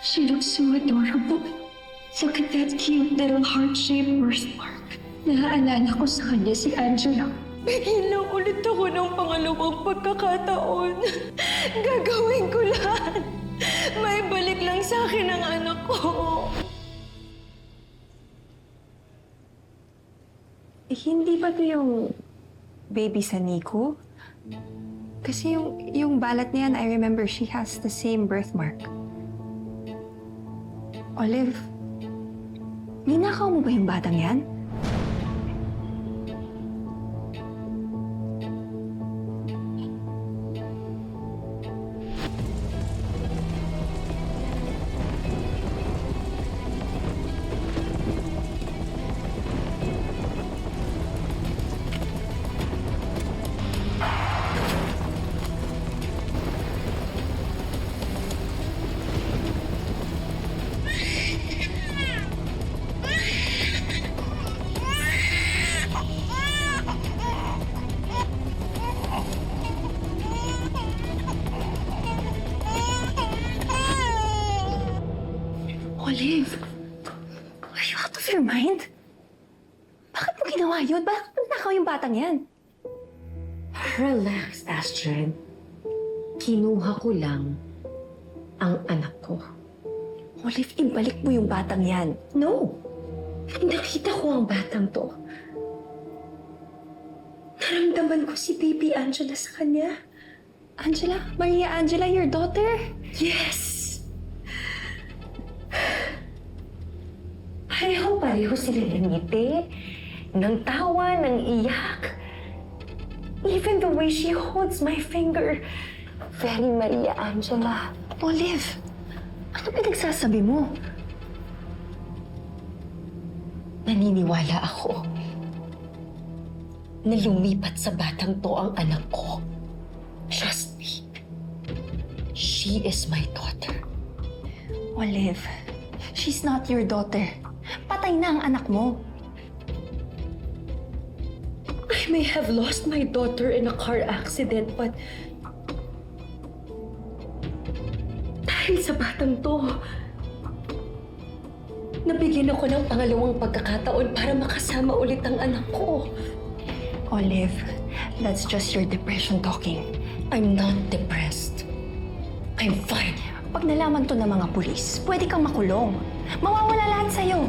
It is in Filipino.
She looks so adorable. Look at that cute little heart-shaped birthmark. Naaalala ko sa kanya si Angela. Bigyan lang ulit ako ng pangalawang pagkakataon. Gagawin ko lahat. May balik lang sa akin ang anak ko. Hindi ba ito yung baby sa Nico? Kasi yung balat niyan, I remember she has the same birthmark. Olive, ninakaw mo ba yung batang yan? Olive, are you out of your mind? Bakit mo ginawa yun? Bakit mo nakaw yung batang yan? Relax, Astrid. Kinuha ko lang ang anak ko. Olive, ibalik mo yung batang yan. No! Nakita ko ang batang to. Naramdaman ko si baby Angela sa kanya. Angela? Maria Angela, your daughter? Yes! Pareho sila ng ngiti, ng tawa, ng iyak. Even the way she holds my finger. Very Maria Angela. Olive, ano pinagsasabi mo? Naniniwala ako na lumipat sa batang to ang anak ko. Trust me. She is my daughter. Olive, she's not your daughter. Patay na ang anak mo. I may have lost my daughter in a car accident, but dahil sa batang to, nabigyan ako ng pangalawang pagkakataon para makasama ulit ang anak ko. Olive, that's just your depression talking. I'm not depressed. I'm fine. Pag nalaman to ng mga pulis, pwede kang makulong. Mawawala lahat sa'yo.